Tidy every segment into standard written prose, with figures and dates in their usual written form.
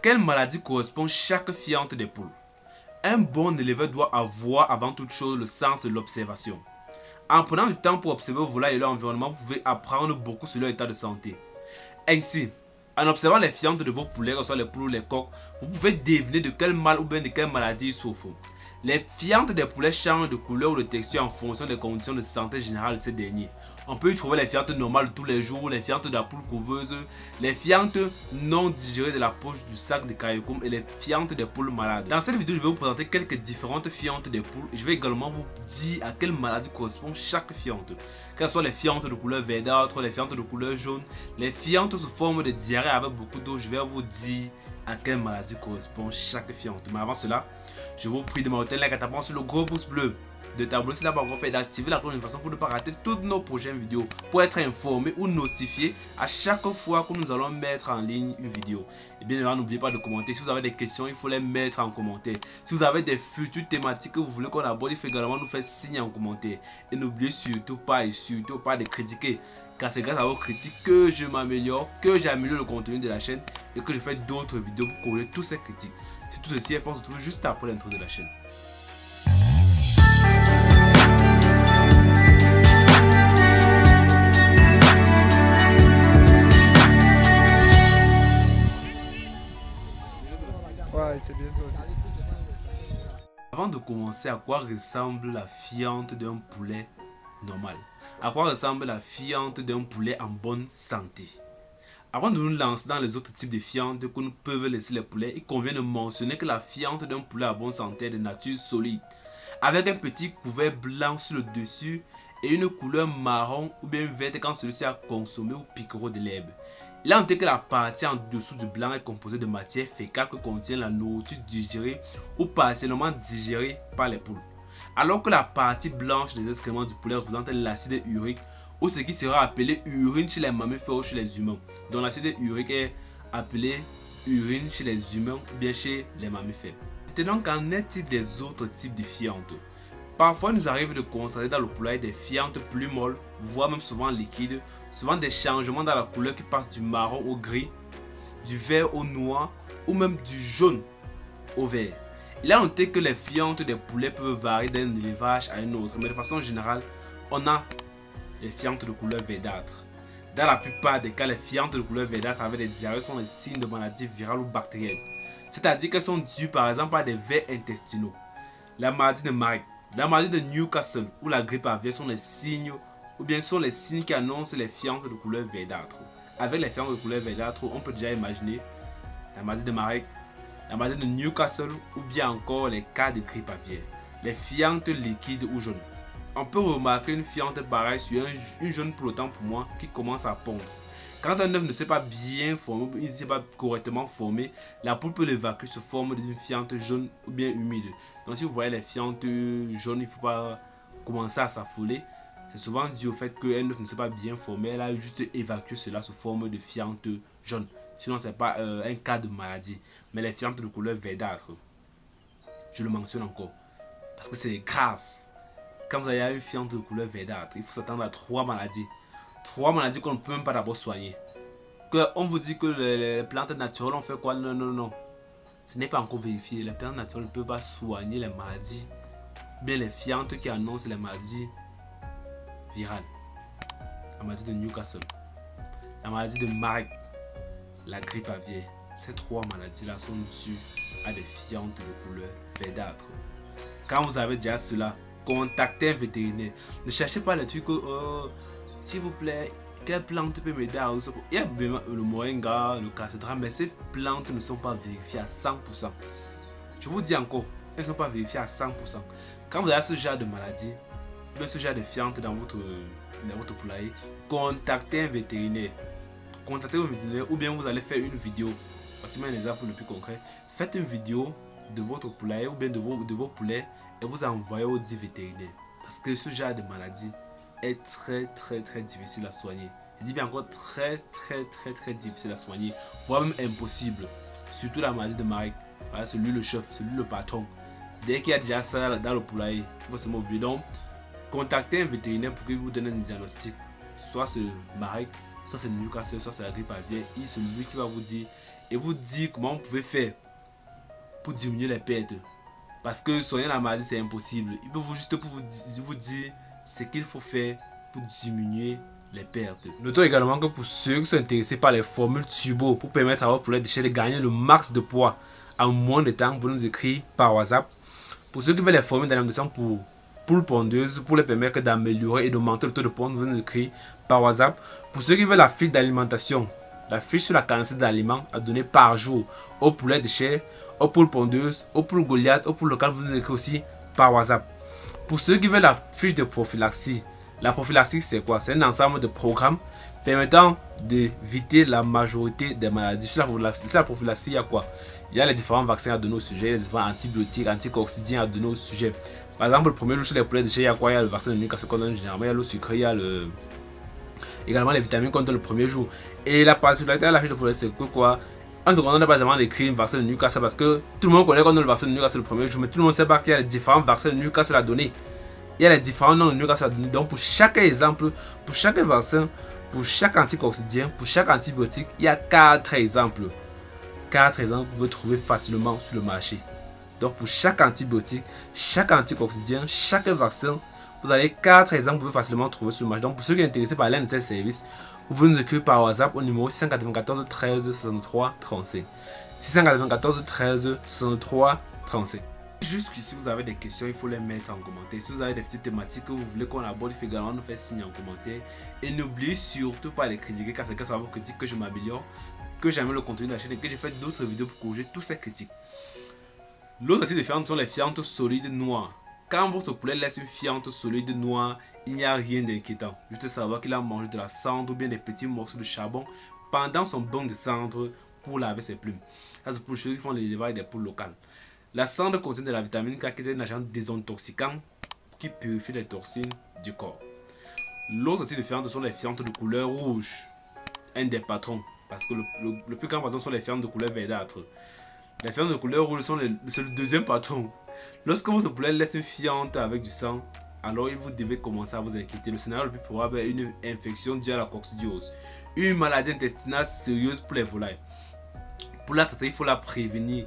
quelle maladie correspond chaque fiente des poules? Un bon éleveur doit avoir avant toute chose le sens de l'observation. En prenant du temps pour observer vos volailles et leur environnement, vous pouvez apprendre beaucoup sur leur état de santé. Ainsi, en observant les fientes de vos poulets, que ce soit les poules ou les coqs, vous pouvez deviner de quel mal ou bien de quelle maladie ils souffrent. Les fientes des poulets changent de couleur ou de texture en fonction des conditions de santé générale de ces derniers. On peut y trouver les fientes normales de tous les jours, les fientes de la poule couveuse, les fientes non digérées de la poche du sac de cailloux et les fientes des poules malades. Dans cette vidéo, je vais vous présenter quelques différentes fientes des poules et je vais également vous dire à quelle maladie correspond chaque fiente. Quelles soient les fientes de couleur verdâtre, les fientes de couleur jaune, les fientes sous forme de diarrhée avec beaucoup d'eau, je vais vous dire à quelle maladie correspond chaque fiente. Mais avant cela, je vous prie de m'ajouter un like à tapant sur le gros pouce bleu, de t'abonner si tu n'as pas encore fait, d'activer la cloche de façon pour ne pas rater toutes nos prochaines vidéos, pour être informé ou notifié à chaque fois que nous allons mettre en ligne une vidéo. Et bien évidemment, n'oubliez pas de commenter. Si vous avez des questions, il faut les mettre en commentaire. Si vous avez des futures thématiques que vous voulez qu'on aborde, il faut également nous faire signe en commentaire. Et n'oubliez surtout pas de critiquer, car c'est grâce à vos critiques que je m'améliore, que j'améliore le contenu de la chaîne et que je fais d'autres vidéos pour corriger toutes ces critiques. Si tout ceci est fait, on se retrouve juste après l'intro de la chaîne. Ouais, c'est bien sorti. Avant de commencer, à quoi ressemble la fiente d'un poulet normal? À quoi ressemble la fiente d'un poulet en bonne santé? Avant de nous lancer dans les autres types de fientes que nous peuvent laisser les poulets, il convient de mentionner que la fiente d'un poulet à bonne santé est de nature solide, avec un petit couvert blanc sur le dessus et une couleur marron ou bien verte quand celui-ci a consommé ou piquerot de l'herbe. Il a noté que la partie en dessous du blanc est composée de matière fécale que contient la nourriture digérée ou partiellement digérée par les poules, alors que la partie blanche des excréments du poulet représente l'acide urique ou ce qui sera appelé urine chez les mammifères ou chez les humains. Donc l'acide urique est appelé urine chez les humains ou bien chez les mammifères. Maintenant, qu'en est-il des autres types de fientes? Parfois, il nous arrive de constater dans le poulailler des fientes plus molles, voire même souvent liquides, souvent des changements dans la couleur qui passent du marron au gris, du vert au noir ou même du jaune au vert. Il a noté que les fientes des poulets peuvent varier d'un élevage à un autre, mais de façon générale, on a les fientes de couleur verdâtre. Dans la plupart des cas, les fientes de couleur verdâtre avec des diarrhées sont les signes de maladies virales ou bactériennes. C'est-à-dire qu'elles sont dues par exemple à des vers intestinaux. La maladie de Marek, la maladie de Newcastle ou la grippe aviaire sont les signes ou bien sont les signes qui annoncent les fientes de couleur verdâtre. Avec les fientes de couleur verdâtre, on peut déjà imaginer la maladie de Marek, la maladie de Newcastle ou bien encore les cas de grippe aviaire. Les fientes liquides ou jaunes. On peut remarquer une fiente pareille sur une jaune pour autant pour moi qui commence à pondre. Quand un œuf ne s'est pas bien formé, il ne s'est pas correctement formé, la poule peut l'évacuer sous forme d'une fiente jaune ou bien humide. Donc si vous voyez les fientes jaunes, il ne faut pas commencer à s'affoler. C'est souvent dû au fait qu'un œuf ne s'est pas bien formé, elle a juste évacué cela sous forme de fiente jaune. Sinon ce n'est pas un cas de maladie. Mais les fientes de couleur verdâtre, je le mentionne encore, parce que c'est grave. Quand vous avez une fiente de couleur verdâtre, il faut s'attendre à 3 maladies. 3 maladies qu'on ne peut même pas d'abord soigner. On vous dit que les plantes naturelles ont fait quoi? Non, non, non. Ce n'est pas encore vérifié. Les plantes naturelles ne peuvent pas soigner les maladies. Bien les fientes qui annoncent les maladies virales. La maladie de Newcastle. La maladie de Marek. La grippe aviaire. Ces 3 maladies-là sont dues à des fientes de couleur verdâtre. Quand vous avez déjà cela, contactez un vétérinaire. Ne cherchez pas les trucs s'il vous plaît, quelle plante peut m'aider à... Il y a le moringa, le cassedra, mais ces plantes ne sont pas vérifiées à 100%. Je vous dis encore, elles ne sont pas vérifiées à 100%. Quand vous avez ce genre de maladie, ce genre de fiente dans votre poulailler, contactez un vétérinaire. Contactez un vétérinaire ou bien vous allez faire une vidéo. Voici un exemple le plus concret. Faites une vidéo de votre poulailler ou bien de vos poulets et vous envoyez au dit vétérinaire. Parce que ce genre de maladie est très difficile à soigner. Je dis bien encore très difficile à soigner, voire même impossible. Surtout la maladie de Marek. Voilà, c'est lui le chef, c'est lui le patron. Dès qu'il y a déjà ça dans le poulailler, il faut se mobiliser. Donc, contactez un vétérinaire pour qu'il vous donne un diagnostic. Soit c'est Marek, soit c'est Newcastle, soit c'est la grippe aviaire. C'est lui qui va vous dire et vous dire comment vous pouvez faire pour diminuer les pertes. Parce que soigner la maladie, c'est impossible. Il peut juste vous dire ce qu'il faut faire pour diminuer les pertes. Notons également que pour ceux qui sont intéressés par les formules turbo pour permettre à votre poulet de chair de gagner le max de poids en moins de temps, vous nous écrivez par WhatsApp. Pour ceux qui veulent les formules d'alimentation pour poules pondeuses, pour les permettre d'améliorer et d'augmenter le taux de ponte, vous nous écrivez par WhatsApp. Pour ceux qui veulent la fiche d'alimentation, la fiche sur la quantité d'aliments à donner par jour aux poulets de chair, aux poules pondeuses, aux poules Goliath, aux poules locales, vous nous écrivez aussi par WhatsApp. Pour ceux qui veulent la fiche de prophylaxie, la prophylaxie c'est quoi? C'est un ensemble de programmes permettant d'éviter la majorité des maladies. Sur la prophylaxie, il y a quoi? Il y a les différents vaccins à donner au sujet, les différents antibiotiques, anticoccidiens à donner au sujet. Par exemple, le premier jour chez les poulets de chair, il y a quoi? Il y a le vaccin de Newcastle qu'on donne généralement, il y a l'eau sucrée, il y a également les vitamines qu'on donne le premier jour. Et la particularité de la fiche de poulet, c'est que quoi? En secondaire, on n'a pas vraiment écrit le vaccin de Newcastle parce que tout le monde connaît qu'on donne le vaccin de Newcastle le premier jour, mais tout le monde ne sait pas qu'il y a les différents vaccins de Newcastle à donner. Il y a les différents noms de Newcastle à donner. Donc, pour chaque exemple, pour chaque vaccin, pour chaque anticoxidien, pour chaque antibiotique, il y a 4 exemples. 4 exemples que vous pouvez trouver facilement sur le marché. Donc, pour chaque antibiotique, chaque anticoxidien, chaque vaccin, vous avez 4 exemples que vous pouvez facilement trouver sur le marché. Donc, pour ceux qui sont intéressés par l'un de ces services, vous pouvez nous écrire par WhatsApp au numéro 694 13 63 35. 694 13 63 35. Jusqu'ici, vous avez des questions, il faut les mettre en commentaire. Si vous avez des petites thématiques que vous voulez qu'on aborde, il faut également nous faire signe en commentaire. Et n'oubliez surtout pas de les critiquer, car c'est grâce à vos critiques que je m'améliore, que j'aime le contenu de la chaîne et que je fais d'autres vidéos pour corriger toutes ces critiques. L'autre type de fientes sont les fientes solides noires. Quand votre poulet laisse une fiente solide noire, il n'y a rien d'inquiétant. Juste savoir qu'il a mangé de la cendre ou bien des petits morceaux de charbon pendant son bain de cendre pour laver ses plumes. Ça, c'est pour ceux qui font l'élevage des poules locales. La cendre contient de la vitamine K qui est un agent désintoxicant qui purifie les toxines du corps. L'autre type de fientes sont les fientes de couleur rouge. Un des patrons, parce que le plus grand patron sont les fientes de couleur verdâtre. Les fientes de couleur rouge c'est le deuxième patron. Lorsque votre poulet laisse une fiente avec du sang, alors vous devez commencer à vous inquiéter. Le scénario le plus probable est une infection due à la coccidiose, une maladie intestinale sérieuse pour les volailles. Pour la traiter, il faut la prévenir.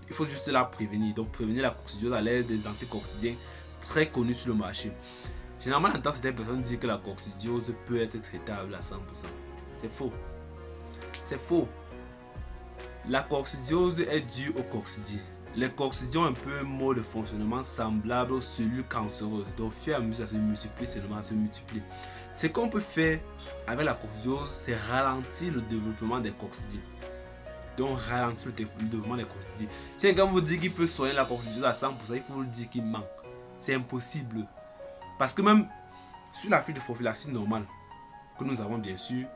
Il faut juste la prévenir. Donc prévenir la coccidiose à l'aide des anticoccidiens très connus sur le marché. Généralement, on entend certaines personnes dire que la coccidiose peut être traitable à 100%. C'est faux. C'est faux. La coccidiose est due au coccidie. Les coccidiens ont un peu un mode de fonctionnement semblable aux cellules cancéreuses. Donc, au fur et à mesure, ça se multiplie seulement, ça se multiplie. Ce qu'on peut faire avec la coccidiose, c'est ralentir le développement des coccidies. Donc, ralentir le développement des coccidies. Si quelqu'un vous dit qu'il peut soigner la coccidiose à 100%, il faut vous dire qu'il manque. C'est impossible. Parce que même sur la fiche de prophylaxie normale, que nous avons bien sûr,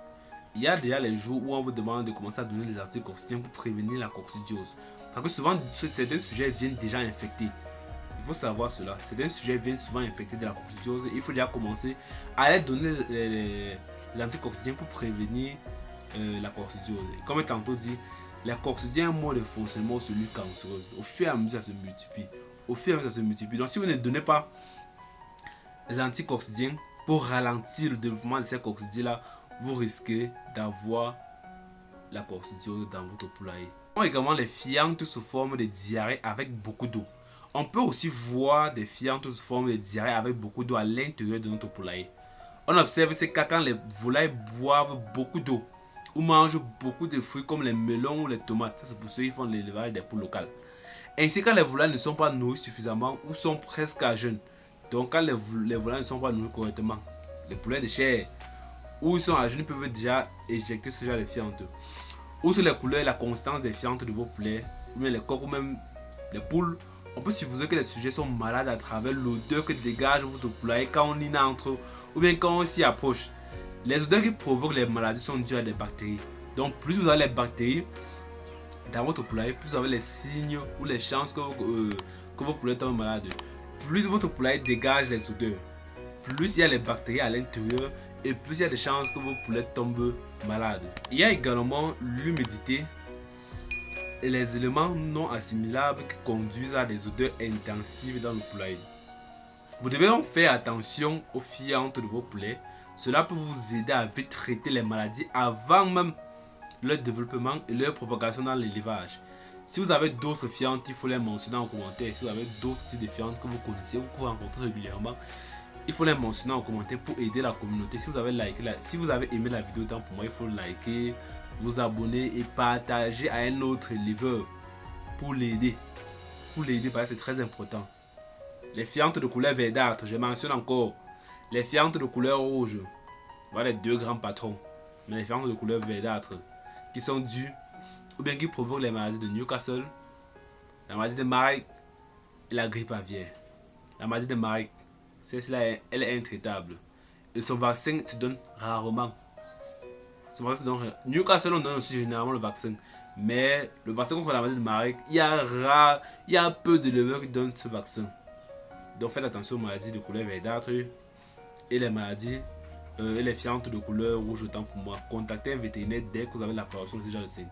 il y a déjà les jours où on vous demande de commencer à donner des anticoccidiens pour prévenir la coccidiose. Parce que souvent, certains sujets viennent déjà infectés. Il faut savoir cela. Certains sujets viennent souvent infectés de la coccidiose. Il faut déjà commencer à les donner l'anticoccidien pour prévenir la coccidiose. Comme tantôt dit, la coccidienne est un mode de fonctionnement aux cellules cancéreuses. Au fur et à mesure, ça se multiplie. Au fur et à mesure, ça se multiplie. Donc, si vous ne donnez pas les anticoccidiens pour ralentir le développement de ces coccidiens-là, vous risquez d'avoir la coccidiose dans votre poulailler. On voit également les fientes sous forme de diarrhée avec beaucoup d'eau. On peut aussi voir des fientes sous forme de diarrhée avec beaucoup d'eau à l'intérieur de notre poulailler. On observe ces cas quand les volailles boivent beaucoup d'eau ou mangent beaucoup de fruits comme les melons ou les tomates. Ça, c'est pour ceux qui font l'élevage des poules locales. Ainsi, quand les volailles ne sont pas nourries suffisamment ou sont presque à jeûne. Donc, quand les volailles ne sont pas nourries correctement, les poulets de chair où ils sont à jeûne peuvent déjà éjecter ce genre de fientes. Outre les couleurs et la constance des fientes de vos poulets, ou bien les coqs ou même les poules, on peut supposer que les sujets sont malades à travers l'odeur que dégage votre poulailler quand on y entre ou bien quand on s'y approche. Les odeurs qui provoquent les maladies sont dues à des bactéries. Donc plus vous avez les bactéries dans votre poulailler, plus vous avez les signes ou les chances que vos poulets tombent malades. Plus votre poulailler dégage les odeurs, plus il y a les bactéries à l'intérieur et plus il y a des chances que vos poulets tombent malades. Il y a également l'humidité et les éléments non assimilables qui conduisent à des odeurs intensives dans le poulailler. Vous devez donc faire attention aux fientes de vos poulets. Cela peut vous aider à vite traiter les maladies avant même leur développement et leur propagation dans l'élevage. Si vous avez d'autres fientes, il faut les mentionner en commentaire. Si vous avez d'autres types de fientes que vous connaissez ou que vous rencontrez régulièrement, il faut les mentionner en commentaire pour aider la communauté. Si vous avez aimé la vidéo, tant pour moi, il faut liker, vous abonner et partager à un autre éleveur pour l'aider. Parce que c'est très important. Les fientes de couleur verdâtre, je mentionne encore. Les fientes de couleur rouge, voilà les deux grands patrons. Mais les fientes de couleur verdâtre qui sont dues ou bien qui provoquent les maladies de Newcastle, la maladie de Marek et la grippe aviaire. La maladie de Marek, celle-là, elle est intraitable. Et son vaccin se donne rarement. Newcastle, on donne aussi généralement le vaccin. Mais le vaccin contre la maladie de Marek, il y a peu d'éleveurs qui donnent ce vaccin. Donc faites attention aux maladies de couleur verdâtre et les maladies et les fientes de couleur rouge autant pour moi. Contactez un vétérinaire dès que vous avez l'apparition de ce genre de signes.